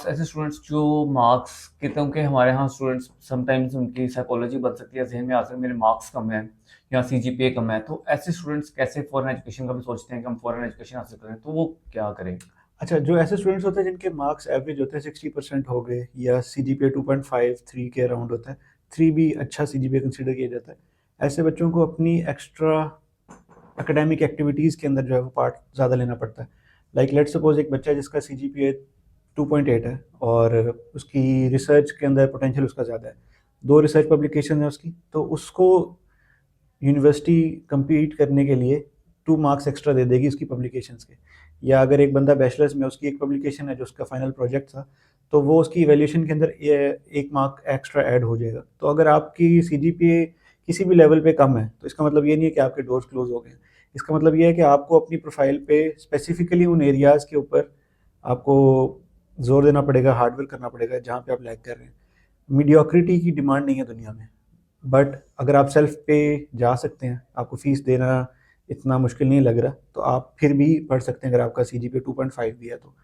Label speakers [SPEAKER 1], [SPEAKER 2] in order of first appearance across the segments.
[SPEAKER 1] ऐसे स्टूडेंट्स जो मार्क्स कहते हैं कि हमारे यहाँ स्टूडेंट्स समटाइम्स उनकी साइकोलॉजी बन सकती है, जहन में आ सकता है मेरे मार्क्स कम है या सीजीपीए कम है, तो ऐसे स्टूडेंट्स कैसे फॉरेन एजुकेशन का भी सोचते हैं कि हम फॉरेन एजुकेशन हासिल करें, तो वो क्या करें?
[SPEAKER 2] अच्छा, जो ऐसे स्टूडेंट्स होते हैं जिनके मार्क्स एवरेज होते हैं 60% हो गए या CGPA 2.5 3 के अराउंड होता है, 3 भी अच्छा CGPA कंसिडर किया जाता है। ऐसे बच्चों को अपनी एक्स्ट्रा एकेडमिक एक्टिविटीज़ के अंदर जो है वो पार्ट ज़्यादा लेना पड़ता है। लाइक लेट्स सपोज एक बच्चा जिसका CGPA 2.8 है और उसकी रिसर्च के अंदर पोटेंशियल उसका ज़्यादा है, 2 रिसर्च पब्लिकेशन है उसकी, तो उसको यूनिवर्सिटी compete करने के लिए 2 मार्क्स एक्स्ट्रा दे देगी उसकी पब्लिकेशंस के। या अगर एक बंदा बैचलर्स में उसकी एक पब्लिकेशन है जो उसका फाइनल प्रोजेक्ट था, तो वो उसकी इवैल्यूएशन के अंदर ये 1 मार्क एक्स्ट्रा ऐड हो जाएगा। तो अगर आपकी CGPA किसी भी लेवल पे कम है, तो इसका मतलब ये नहीं है कि आपके डोर्स क्लोज़ हो गए हैं। इसका मतलब ये है कि आपको अपनी प्रोफ़ाइल पे स्पेसिफ़िकली उन एरियाज़ के ऊपर आपको ज़ोर देना पड़ेगा, हार्ड वर्क करना पड़ेगा जहाँ पे आप लैग कर रहे हैं। मीडियोक्रिटी की डिमांड नहीं है दुनिया में। बट अगर आप सेल्फ पे जा सकते हैं, आपको फ़ीस देना इतना मुश्किल नहीं लग रहा, तो आप फिर भी पढ़ सकते हैं अगर आपका CGPA 2.5 भी है तो।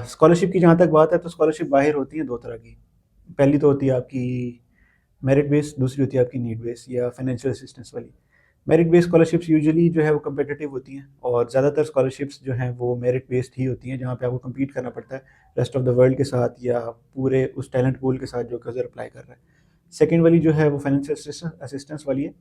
[SPEAKER 2] स्कॉलरशिप की जहाँ तक बात है, तो स्कॉलरशिप बाहर होती है 2 तरह की। पहली तो होती है आपकी मेरिट बेस्ड, दूसरी होती है आपकी नीड बेस्ड या फाइनेंशियल असिस्टेंस वाली। मेरिट बेस्ड स्कॉलरशिप्स यूजुअली जो है वो कम्पिटिटिव होती हैं और ज़्यादातर स्कॉलरशिप्स जो हैं वो मेरिट बेस्ड ही होती हैं, जहाँ पे आपको कम्पीट करना पड़ता है रेस्ट ऑफ द वर्ल्ड के साथ या पूरे उस टैलेंट पूल के साथ जो कि उधर अप्लाई कर रहा है। सेकेंड वाली जो है वो फाइनेंशियल असिस्टेंस वाली है।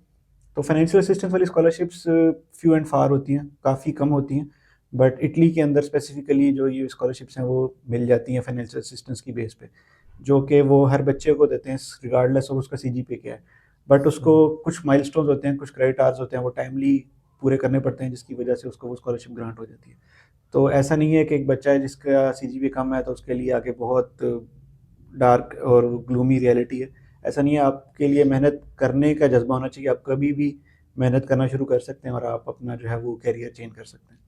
[SPEAKER 2] तो फाइनेंशियल असिस्टेंस वाली स्कॉलरशिप्स फ्यू एंड फार होती हैं, काफ़ी कम होती हैं, बट इटली के अंदर स्पेसिफिकली जो ये स्कॉलरशिप्स हैं वो मिल जाती हैं फाइनेंशियल असिस्टेंस की बेस पे, जो कि वो हर बच्चे को देते हैं रिगार्डलेस ऑफ उसका CGPA क्या है। बट उसको कुछ माइलस्टोन्स होते हैं, कुछ क्रेडिट आवर्स होते हैं, वो टाइमली पूरे करने पड़ते हैं, जिसकी वजह से उसको वो स्कॉलरशिप ग्रांट हो जाती है। तो ऐसा नहीं है कि एक बच्चा है जिसका CGPA कम है तो उसके लिए आगे बहुत डार्क और ग्लूमी रियलिटी है। ऐसा नहीं है, आपके लिए मेहनत करने का जज्बा होना चाहिए। आप कभी भी मेहनत करना शुरू कर सकते हैं और आप अपना जो है वो करियर चेंज कर सकते हैं।